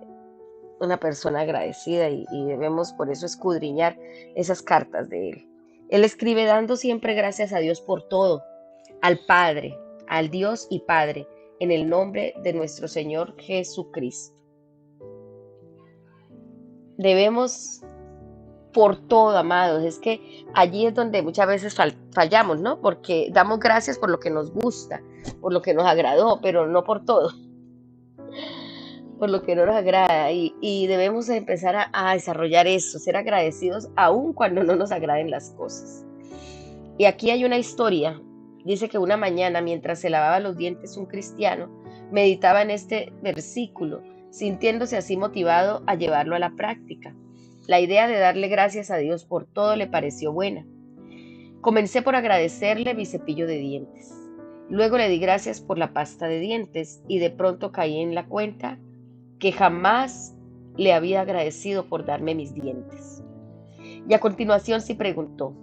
una persona agradecida y debemos por eso escudriñar esas cartas de él. Él escribe dando siempre gracias a Dios por todo, al Padre, al Dios y Padre, en el nombre de nuestro Señor Jesucristo. Debemos por todo, amados. Es que allí es donde muchas veces fallamos, ¿no? Porque damos gracias por lo que nos gusta, por lo que nos agradó, pero no por todo. por lo que no nos agrada y debemos empezar a desarrollar eso, ser agradecidos aun cuando no nos agraden las cosas. Y aquí hay una historia. Dice que una mañana, mientras se lavaba los dientes, un cristiano meditaba en este versículo, sintiéndose así motivado a llevarlo a la práctica. La idea de darle gracias a Dios por todo le pareció buena. Comencé por agradecerle mi cepillo de dientes. Luego le di gracias por la pasta de dientes y de pronto caí en la cuenta que jamás le había agradecido por darme mis dientes. Y a continuación se preguntó,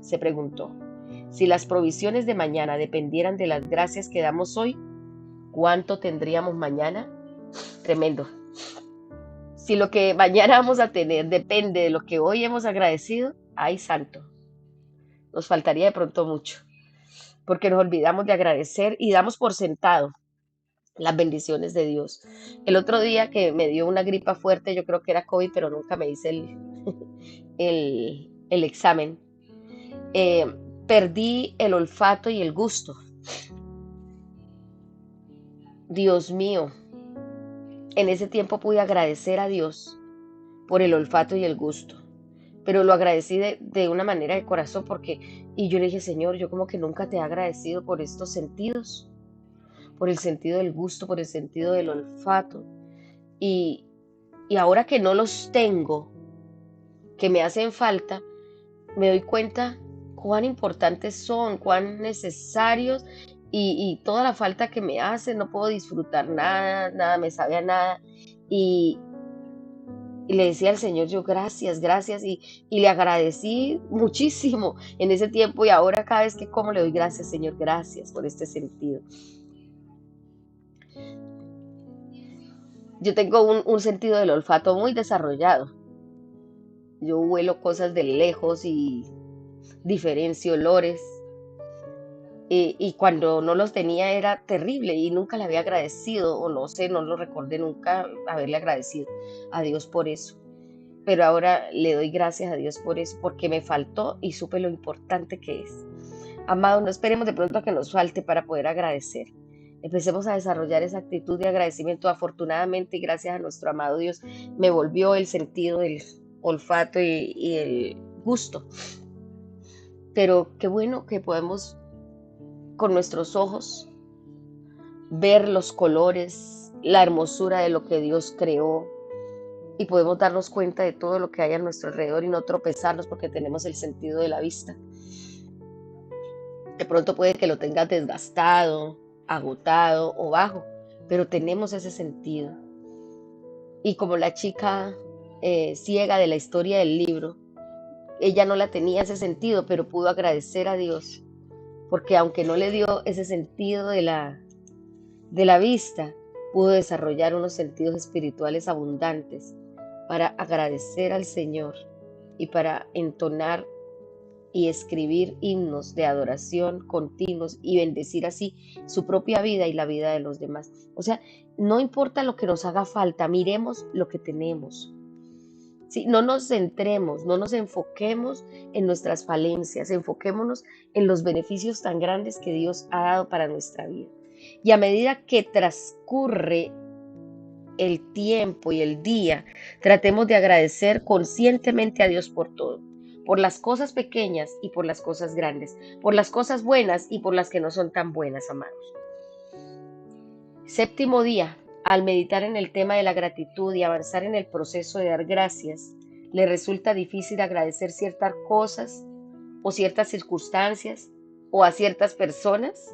si las provisiones de mañana dependieran de las gracias que damos hoy, ¿cuánto tendríamos mañana? Tremendo. Si lo que mañana vamos a tener depende de lo que hoy hemos agradecido, ¡ay santo! Nos faltaría de pronto mucho, porque nos olvidamos de agradecer y damos por sentado las bendiciones de Dios. El otro día que me dio una gripa fuerte, yo creo que era COVID, pero nunca me hice el examen. Perdí el olfato y el gusto. Dios mío, en ese tiempo pude agradecer a Dios por el olfato y el gusto, pero lo agradecí de una manera de corazón y yo le dije, Señor, yo como que nunca te he agradecido por estos sentidos, por el sentido del gusto, por el sentido del olfato, y ahora que no los tengo, que me hacen falta, me doy cuenta cuán importantes son, cuán necesarios y toda la falta que me hacen, no puedo disfrutar nada, nada me sabe a nada. Y le decía al Señor yo gracias, gracias y le agradecí muchísimo en ese tiempo y ahora cada vez que como le doy gracias, Señor, gracias por este sentido. Yo tengo un sentido del olfato muy desarrollado. Yo huelo cosas de lejos y diferencio olores. Y cuando no los tenía era terrible y nunca le había agradecido, o no sé, no lo recordé nunca haberle agradecido a Dios por eso. Pero ahora le doy gracias a Dios por eso, porque me faltó y supe lo importante que es. Amado, no esperemos de pronto a que nos falte para poder agradecer. Empecemos a desarrollar esa actitud de agradecimiento. Afortunadamente, y gracias a nuestro amado Dios, me volvió el sentido del olfato y el gusto. Pero qué bueno que podemos con nuestros ojos ver los colores, la hermosura de lo que Dios creó y podemos darnos cuenta de todo lo que hay a nuestro alrededor y no tropezarnos porque tenemos el sentido de la vista. De pronto puede que lo tengas desgastado, agotado o bajo, pero tenemos ese sentido. Y como la chica ciega de la historia del libro, ella no la tenía ese sentido, pero pudo agradecer a Dios, porque aunque no le dio ese sentido de la vista, pudo desarrollar unos sentidos espirituales abundantes para agradecer al Señor y para entonar y escribir himnos de adoración continuos y bendecir así su propia vida y la vida de los demás. O sea, no importa lo que nos haga falta, miremos lo que tenemos. ¿Sí? No nos centremos, no nos enfoquemos en nuestras falencias, enfoquémonos en los beneficios tan grandes que Dios ha dado para nuestra vida. Y a medida que transcurre el tiempo y el día, tratemos de agradecer conscientemente a Dios por todo, por las cosas pequeñas y por las cosas grandes, por las cosas buenas y por las que no son tan buenas, amados. Séptimo día. Al meditar en el tema de la gratitud y avanzar en el proceso de dar gracias, le resulta difícil agradecer ciertas cosas o ciertas circunstancias o a ciertas personas.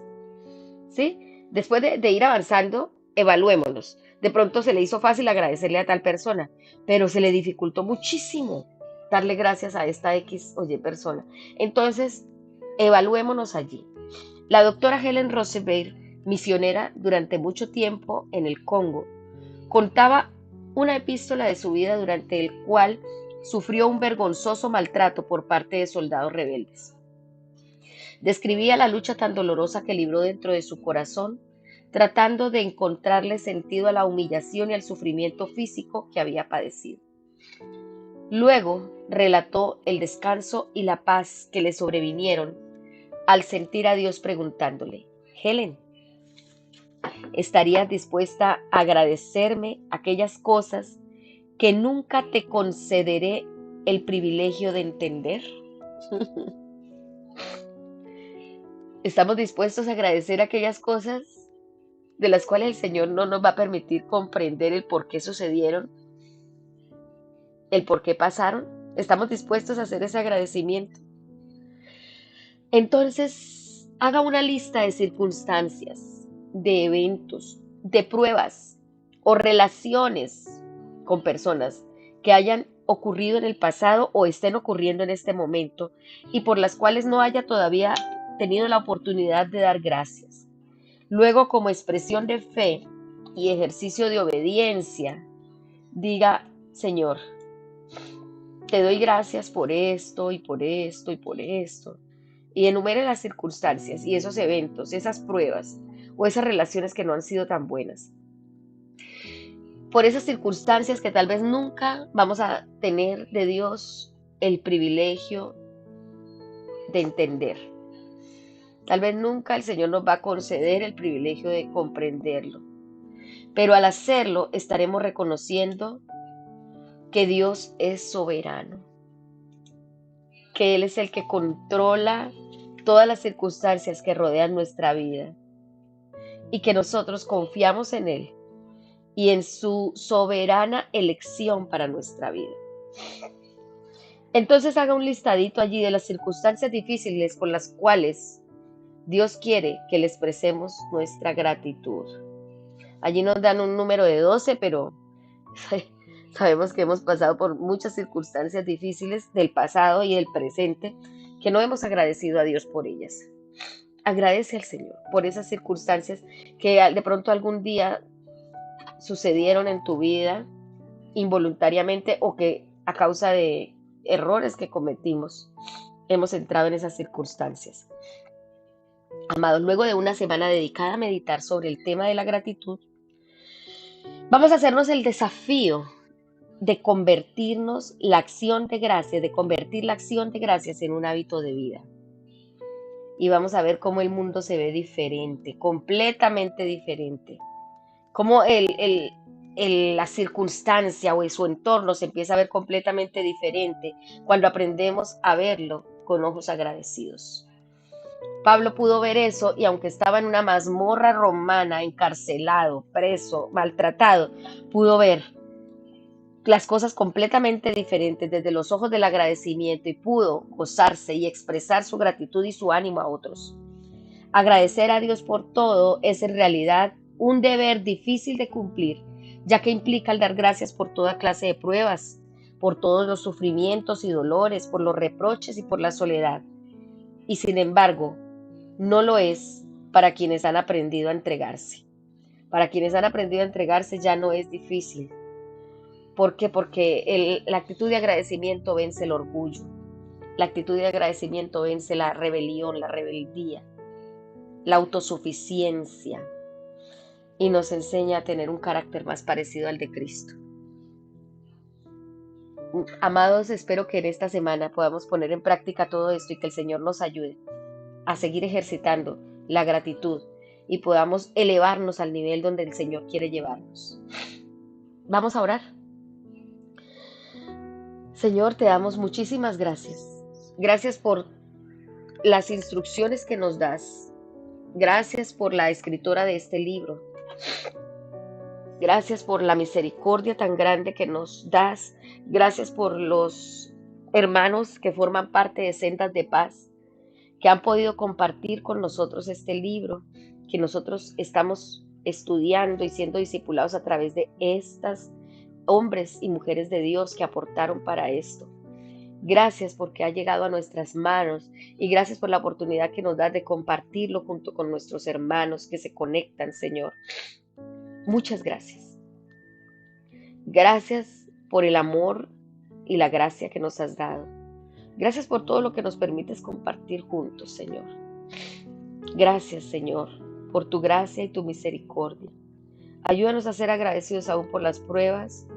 ¿Sí? Después de ir avanzando, evaluémonos. De pronto se le hizo fácil agradecerle a tal persona, pero se le dificultó muchísimo darle gracias a esta X o Y persona. Entonces, evaluémonos allí. La doctora Helen Roosevelt, misionera durante mucho tiempo en el Congo, contaba una epístola de su vida durante el cual sufrió un vergonzoso maltrato por parte de soldados rebeldes. Describía la lucha tan dolorosa que libró dentro de su corazón, tratando de encontrarle sentido a la humillación y al sufrimiento físico que había padecido. Luego relató el descanso y la paz que le sobrevinieron al sentir a Dios preguntándole: Helen, ¿Estarías dispuesta a agradecerme aquellas cosas que nunca te concederé el privilegio de entender? ¿Estamos dispuestos a agradecer aquellas cosas de las cuales el Señor no nos va a permitir comprender el por qué sucedieron, el por qué pasaron? ¿Estamos dispuestos a hacer ese agradecimiento? Entonces, haga una lista de circunstancias, de eventos, de pruebas o relaciones con personas que hayan ocurrido en el pasado o estén ocurriendo en este momento y por las cuales no haya todavía tenido la oportunidad de dar gracias. Luego, como expresión de fe y ejercicio de obediencia, diga: Señor, te doy gracias por esto y por esto y por esto. Y enumere las circunstancias y esos eventos, esas pruebas o esas relaciones que no han sido tan buenas. Por esas circunstancias que tal vez nunca vamos a tener de Dios el privilegio de entender. Tal vez nunca el Señor nos va a conceder el privilegio de comprenderlo. Pero al hacerlo estaremos reconociendo que Dios es soberano, que Él es el que controla todas las circunstancias que rodean nuestra vida y que nosotros confiamos en Él y en su soberana elección para nuestra vida. Entonces haga un listadito allí de las circunstancias difíciles con las cuales Dios quiere que le expresemos nuestra gratitud. Allí nos dan un número de 12, pero sabemos que hemos pasado por muchas circunstancias difíciles del pasado y del presente que no hemos agradecido a Dios por ellas. Agradece al Señor por esas circunstancias que de pronto algún día sucedieron en tu vida involuntariamente o que a causa de errores que cometimos hemos entrado en esas circunstancias. Amados, luego de una semana dedicada a meditar sobre el tema de la gratitud, vamos a hacernos el desafío de convertirnos la acción de gracias, de convertir la acción de gracias en un hábito de vida. Y vamos a ver cómo el mundo se ve diferente, completamente diferente. Cómo la circunstancia o su entorno se empieza a ver completamente diferente cuando aprendemos a verlo con ojos agradecidos. Pablo pudo ver eso y aunque estaba en una mazmorra romana, encarcelado, preso, maltratado, pudo ver las cosas completamente diferentes desde los ojos del agradecimiento y pudo gozarse y expresar su gratitud y su ánimo a otros. Agradecer a Dios por todo es en realidad un deber difícil de cumplir, ya que implica el dar gracias por toda clase de pruebas, por todos los sufrimientos y dolores, por los reproches y por la soledad. Y sin embargo, no lo es para quienes han aprendido a entregarse. Para quienes han aprendido a entregarse ya no es difícil. ¿Por qué? Porque la actitud de agradecimiento vence el orgullo. La actitud de agradecimiento vence la rebelión, la rebeldía, la autosuficiencia y nos enseña a tener un carácter más parecido al de Cristo. Amados, espero que en esta semana podamos poner en práctica todo esto y que el Señor nos ayude a seguir ejercitando la gratitud y podamos elevarnos al nivel donde el Señor quiere llevarnos. Vamos a orar. Señor, te damos muchísimas gracias. Gracias por las instrucciones que nos das. Gracias por la escritora de este libro. Gracias por la misericordia tan grande que nos das. Gracias por los hermanos que forman parte de Sendas de Paz, que han podido compartir con nosotros este libro, que nosotros estamos estudiando y siendo discipulados a través de estas hombres y mujeres de Dios que aportaron para esto. Gracias porque ha llegado a nuestras manos y gracias por la oportunidad que nos das de compartirlo junto con nuestros hermanos que se conectan, Señor. Muchas gracias. Gracias por el amor y la gracia que nos has dado. Gracias por todo lo que nos permites compartir juntos, Señor. Gracias, Señor, por tu gracia y tu misericordia. Ayúdanos a ser agradecidos aún por las pruebas,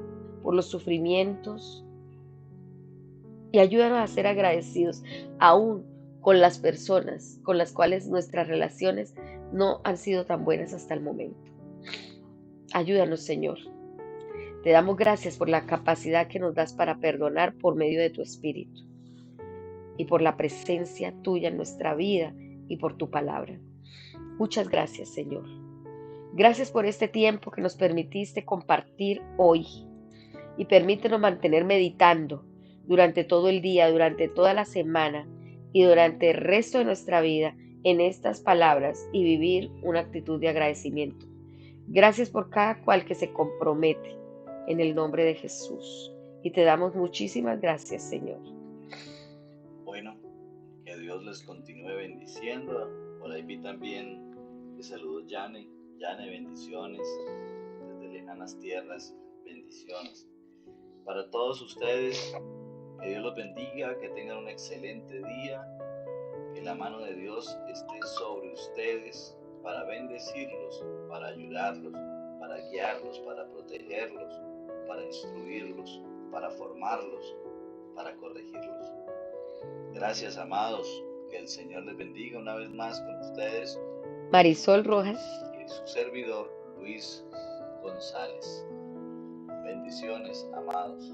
por los sufrimientos. Y ayúdanos a ser agradecidos aún con las personas con las cuales nuestras relaciones no han sido tan buenas hasta el momento. Ayúdanos, Señor. Te damos gracias por la capacidad que nos das para perdonar por medio de tu Espíritu y por la presencia tuya en nuestra vida y por tu palabra. Muchas gracias, Señor. Gracias por este tiempo que nos permitiste compartir hoy y permítenos mantener meditando durante todo el día, durante toda la semana y durante el resto de nuestra vida en estas palabras y vivir una actitud de agradecimiento. Gracias por cada cual que se compromete en el nombre de Jesús. Y te damos muchísimas gracias, Señor. Bueno, que Dios les continúe bendiciendo. Por ahí vi también que saludó Jane. Jane, bendiciones desde lejanas tierras, bendiciones. Para todos ustedes, que Dios los bendiga, que tengan un excelente día, que la mano de Dios esté sobre ustedes para bendecirlos, para ayudarlos, para guiarlos, para protegerlos, para instruirlos, para formarlos, para corregirlos. Gracias, amados. Que el Señor les bendiga una vez más con ustedes. Marisol Rojas. Y su servidor, Luis González. Bendiciones, amados.